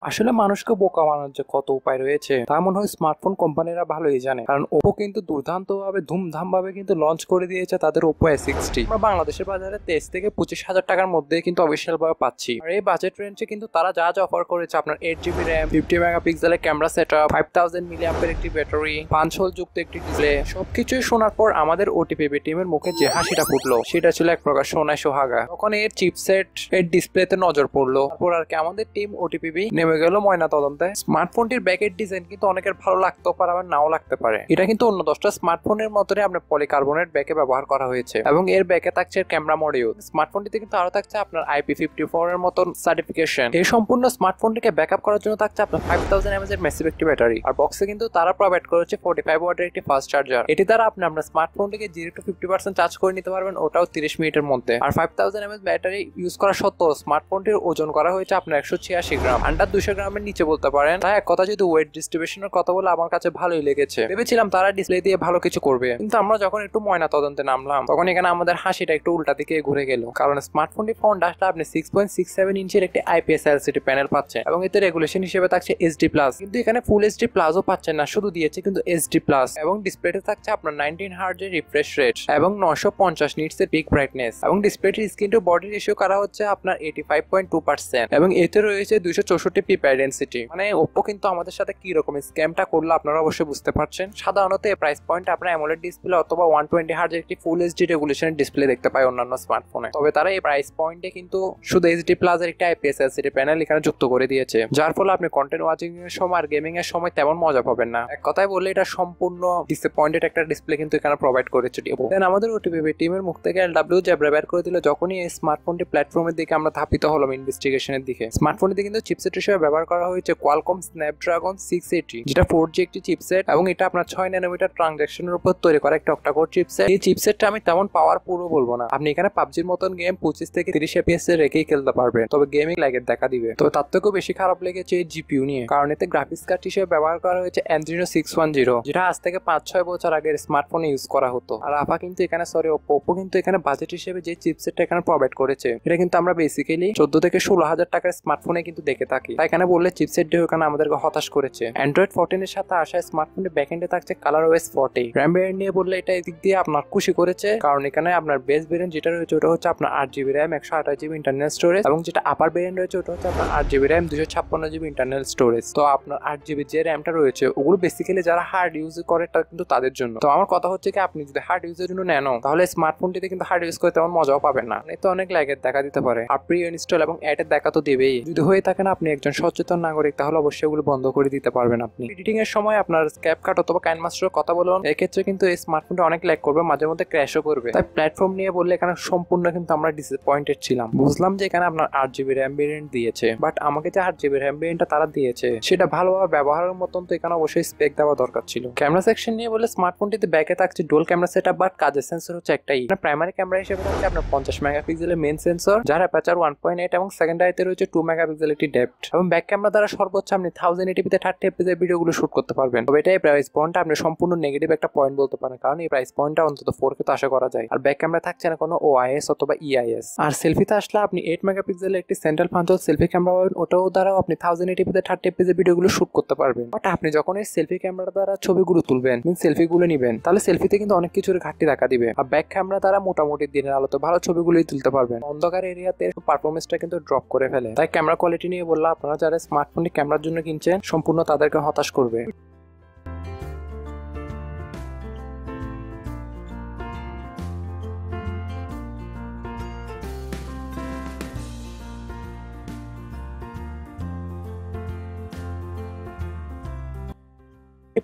আসলে মানুষকে বোকা বানানোর যে কত উপায় রয়েছে তা মনে হয় স্মার্টফোন কোম্পানিরা ভালোই জানে। কারণ ওপো কিন্তু দুর্দান্ত ভাবে ধুমধাম ভাবে কিন্তু লঞ্চ করে দিয়েছে তাদের ওপো A60। আমরা বাংলাদেশের বাজারে 23 থেকে 25 হাজার টাকার মধ্যে কিন্তু অফিসিয়াল ভাবে পাচ্ছি। আর এই বাজেট রেঞ্জে কিন্তু তারা যা যা অফার করেছে, আপনার 8 GB র্যাম, 50 মেগাপিক্সেলের ক্যামেরা সেটআপ, 5000 মিলি একটি ব্যাটারি, 5 হোল যুক্ত একটি ডিসপ্লে, সবকিছুই শোনার পর আমাদের ওটিপি টিমের মুখে যে হাসিটা ফুটলো সেটা ছিল এক প্রকার সোনায় সোহাগা। তখন এর চিপসেট এর ডিসপ্লেতে নজর পড়লো, তারপর আর কি আমাদের টিম ওটিপি নেমে গেল ময়না তদন্তে। স্মার্টফোনটির ব্যাকের ডিজাইন কিন্তু অনেকের ভালো লাগতেও পারে, আবার নাও লাগতে পারে। এটা কিন্তু অন্য 10টা স্মার্টফোনের মতনই আপনার পলিকার্বনেট ব্যাকে ব্যবহার করা হয়েছে এবং এর ব্যাকে থাকছে ক্যামেরা মডিউল। স্মার্টফোনটিতে কিন্তু আরো থাকছে আপনার IP54 এর মতন সার্টিফিকেশন। এই সম্পূর্ণ স্মার্টফোনটিকে ব্যাকআপ করার জন্য থাকছে আপনার 5000 mAh এর ম্যাসিভ একটি ব্যাটারি। আর বক্সে কিন্তু তারা প্রোভাইড করেছে 45 ওয়াটের একটি ফাস্ট চার্জার। এটি দ্বারা আপনি আপনার স্মার্টফোনটিকে 0 to 50% চার্জ করে নিতে পারবেন, ওটাও 30 মিনিটের মধ্যে। আর 5000 mAh ব্যাটারি ইউজ করা সত্ত্বেও স্মার্টফোনটির ওজন করা হয়েছে আপনার 186 গ্রাম, আন্ডার 200 গ্রামের নিচে বলতে পারেন। তাই এক কথা যদি ওয়েট ডিস্ট্রিবিউশনের কথা বলে আমার কাছে ভালোই লেগেছে। ভেবেছিলাম তারা ডিসপ্লে দিয়ে ভালো কিছু করবে, কিন্তু আমরা যখন একটু ময়না তদন্তে নামলাম তখন এখানে আমাদের হাসিটা একটু উল্টা দিকে ঘুরে গেল। কারণ স্মার্টফোনটি ফ্রন্ট আসলে আপনি 6.67 ইঞ্চের একটি IPS LCD প্যানেল পাচ্ছেন এবং এতে রেগুলেশন হিসেবে থাকছে HD+। কিন্তু এখানে ফুল HD প্লাসও পাচ্ছেন না, শুধু দিয়েছে কিন্তু HD+। এবং ডিসপ্লেতে থাকছে আপনার 19 হার্জ এর রিফ্রেশ রেট এবং 950 নিটস এর পিক ব্রাইটনেস। এবং ডিসপ্লেটির স্ক্রিন টু বডি রেশিও করা হচ্ছে আপনার 85.2% এবং এতে রয়েছে 264 পিপিআই ডেনসিটি। মানে ওপ্পো কিন্তু আমাদের সাথে কি রকম স্ক্যামটা করলো আপনারা অবশ্যই বুঝতে পারছেন। সাধারণত এই প্রাইস পয়েন্টে আপনার অ্যামোলেড ডিসপ্লে অথবা 120 হার্জ একটি ফুল HD রেগুলেশনের ডিসপ্লে দেখতে পাই অন্যান্য স্মার্টফোনে। তবে তারা এই প্রাইস পয়েন্টে কিন্তু শুধু HD+ এর একটা IPS LCD প্যানেল এখানে যুক্ত করে দিয়েছে, যার ফলে আপনি কন্টেন্ট ওয়াচিং এর সময় আর গেমিং এর সময় তেমন মজা পাবেন না। এক কথায় বললে এটা সম্পূর্ণ ডিসঅ্যাপয়েন্টেড একটা ডিসপ্লে কিন্তু এখানে প্রোভাইড করেছে ওপ্পো। দেন আমাদের ওটিপি টিমের মুখ থেকে LW জ্যাবরা বের করে দিল যখনই এই স্মার্টফোনটি প্ল্যাটফর্মের দিকে আমরা ধাপিত হলাম ইনভেস্টিগেশনের দিকে। স্মার্টফোনটিতে কিন্তু চিপসেট হিসেবে ব্যবহার করা হয়েছে কোয়ালকম স্ন্যাপড্রাগন 680, যেটা 4G একটি চিপসেট এবং এটা আপনার 6 ন্যানোমিটার ট্রানজ্যাকশনের উপর তৈরি করা একটা অক্টাকোর চিপসেট। এই চিপসেটটা আমি তেমন পাওয়ার পুরো বলবো না, আপনি এখানে পাবজির মতন গেম 25 থেকে 30 FPS এ রেখেই খেলতে পারবেন, তবে গেমিং লাইকের দেখা দিবে। তবে তার থেকেও বেশি খারাপ লেগেছে এই জিপিইউ নিয়ে, কারণ এতে গ্রাফিক্স কার্ড হিসেবে ব্যবহার করা হয়েছে Adreno 610, যেটা আজ থেকে 5-6 বছর আগের স্মার্টফোনে ইউজ করা হতো। আর আপা কিন্তু এখানে ওপ্পো কিন্তু এখানে বাজেট হিসেবে যে চিপসেটটা এখানে প্রোভাইড করেছে এটা কিন্তু আমরা বেসিক্যালি 14 থেকে 16 হাজার টাকার স্মার্টফোনে কিন্তু দেখে থাকি। তাই এখানে বললে চিপসেট দিয়ে এখানে আমাদেরকে হতাশ করেছে। Android 14 এর সাথে আসা স্মার্টফোনের ব্যাকএন্ডে থাকছে ColorOS 40। RAM ভেরিয়েন্ট নিয়ে বললে এটা এদিক দিয়ে আপনার খুশি করেছে, কারণ এখানে আপনার বেস ভেরিয়েন্ট যেটা রয়েছে ওটা হচ্ছে আপনার 8GB RAM 128GB internal storage, এবং যেটা আপার ভেরিয়েন্ট রয়েছে ওটা হচ্ছে আপনার 8GB RAM 256GB internal storage. তো আপনার 8GB যে র্যামটা রয়েছে ওগুলো বেসিক্যালি যারা হার্ড ইউজ করে এটা কিন্তু তাদের জন্য। তো আমার কথা হচ্ছে কি আপনি যদি হার্ড ইউজের জন্য নেন তাহলে স্মার্টফোনটিতে কিন্তু হার্ড ইউজ করে তেমন মজাও পাবেন না, এতে অনেক লাইকের দেখা দিতে পারে। আর প্রি ইনস্টল এবং অ্যাডের দেখা তো দেবেই। যদি হয়ে থাকেন আপনি একজন সচেতন নাগরিক তাহলে অবশ্যই এগুলো বন্ধ করে দিতে পারবেন। আপনি এডিটিং এর সময় আপনার ক্যাপকাট অথবা কাইনমাস্টারের কথা বলুন, এক্ষেত্রে কিন্তু এই স্মার্টফোনটা অনেক ল্যাগ করবে, মাঝে মধ্যে ক্র্যাশও করবে। তাই প্ল্যাটফর্ম নিয়ে বললে এখানে সম্পূর্ণ কিন্তু আমরা ডিসঅ্যাপয়েন্টেড ছিলাম। বুঝলাম যে এখানে আপনার 8GB RAM ভেরিয়েন্ট দিয়েছে, বাট আমাকে যে 8GB RAM ভেরিয়েন্টটা তারা দিয়েছে সেটা ভালোভাবে ব্যবহারের মতন তো এখানে অবশ্যই স্পেক দেওয়া দরকার ছিল। ক্যামেরা সেকশন নিয়ে বলে স্মার্টফোনটিতে ব্যাকে থাকছে ডুয়াল ক্যামেরা সেটআপ, বাট কাজের সেন্সর হচ্ছে একটাই। প্রাইমারি ক্যামেরা হিসেবে থাকছে আপনার 50 মেগাপিক্সেলের মেইন সেন্সর, যার অ্যাপারচার 1.8 এবং সেকেন্ডারিতে রয়েছে 2 মেগাপিক্সেল একটি ডেপথ, এবং ব্যাক ক্যামেরা দ্বারা সর্বোচ্চ আপনি 1080p 30 fps এর ভিডিওগুলো শুট করতে পারবেন। তবে এটা এই প্রাইস পয়েন্টটা আপনি সম্পূর্ণ নেগেটিভ একটা পয়েন্ট বলতে পারেন, কারণ এই প্রাইস পয়েন্টটা অন্তত 4K তো আশা করা যায়। আর ব্যাক ক্যামেরা থাকছে না কোনো OIS অথবা EIS। আর সেলফিতে আসলে আপনি 8 মেগাপিক্সেলের একটি সেন্ট্রাল পাঞ্চল সেলফি ক্যামেরা পাবেন, ওটাও দ্বারাও আপনি 1080p 30 fps এর ভিডিওগুলো শুট করতে পারবেন। বাট আপনি যখন এই সেলফি ক্যামেরা দ্বারা ছবিগুলো তুলবেন, সেলফিগুলো নেবেন, তাহলে সেলফিতে কিন্তু অনেক কিছুর ঘাটতি দেখা দিবে। আর ব্যাক ক্যামেরা দ্বারা মোটামুটি দিনের আলোতে ভালো ছবিগুলোই তুলতে পারবেন, অন্ধকার এরিয়াতে পারফরমেন্সটা কিন্তু ড্রপ করে ফেলে। তাই ক্যামেরা কোয়ালিটি নিয়ে বললাম আপনারা যারা স্মার্টফোনটি ক্যামেরার জন্য কিনছেন সম্পূর্ণ তাদেরকে হতাশ করবে।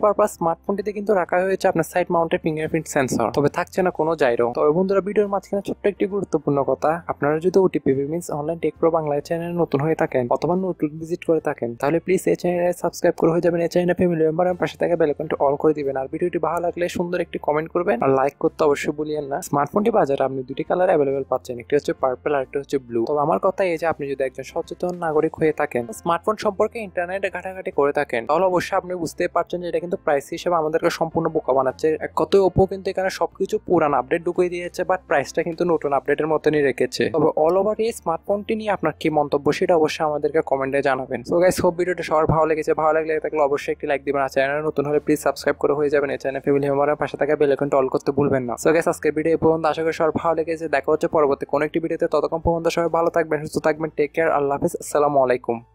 পারপাস স্মার্টফোনটিতে কিন্তু রাখা হয়েছে আপনার সাইড মাউন্টেড ফিঙ্গারপ্রিন্ট সেন্সর, তবে থাকছে না কোনো জাইরো। তবে বন্ধুরা ভিডিওর মাঝখানে ছোট্ট একটি গুরুত্বপূর্ণ কথা, আপনারা যদি OTP means online take pro Bangla চ্যানেলে নতুন হয়ে থাকেন অথবা নতুন ভিজিট করে থাকেন তাহলে প্লিজ এই চ্যানেলে সাবস্ক্রাইব করে হয়ে যাবেন। এই চ্যানেলে ফ্যামিলি মেম্বার এবং পাশে থাকা বেল আইকনটি অল করে দিবেন। আর ভিডিওটি ভালো লাগলে সুন্দর একটি কমেন্ট করবেন আর লাইক করতে অবশ্যই ভুলিয়েন না। স্মার্টফোনটি বাজারে আপনি দুটি কালার অ্যাভেলেবেল পাচ্ছেন, একটি হচ্ছে পার্পল আর একটা হচ্ছে ব্লু। তবে আমার কথা এই যে আপনি যদি একজন সচেতন নাগরিক হয়ে থাকেন, স্মার্টফোন সম্পর্কে ইন্টারনেটে ঘাটাঘাটি করে থাকেন, তাহলে অবশ্যই আপনি বুঝতে পারছেন যে এটা কিন্তু প্রাইস হিসেবে আমাদেরকে সম্পূর্ণ বোকা বানাচ্ছে। এক কথায় ওপো কিন্তু এখানে সবকিছু পুরান আপডেট ঢুকিয়ে দিয়েছে, বাট প্রাইসটা কিন্তু নতুন আপডেটের মতনই রেখেছে। তবে অল ওভার এই স্মার্টফোনটি নিয়ে আপনার কি মন্তব্য সেটা অবশ্যই আমাদেরকে কমেন্টে জানাবেন। সো গাইস, হোপ ভিডিওটা সবার ভালো লেগেছে। ভালো লাগলে অবশ্যই একটি লাইক দিবেন, আর চ্যানেলে নতুন হলে প্লিজ সাবস্ক্রাইব করে হয়ে যাবেন। এই চ্যানেল ফ্যামিলি মেম্বারের পাশে থাকা বেল আইকনটা অল করতে ভুলবেন না। সো গাইস, আজকের ভিডিও এই পর্যন্ত। আশা করি সবার ভালো লেগেছে। দেখা হচ্ছে পরবর্তী কোনো একটি ভিডিওতে। ততক্ষণ পর্যন্ত সবাই ভালো থাকবেন, সুস্থ থাকবেন। Take care. আল্লাহ হাফেজ। আসসালামু আলাইকুম।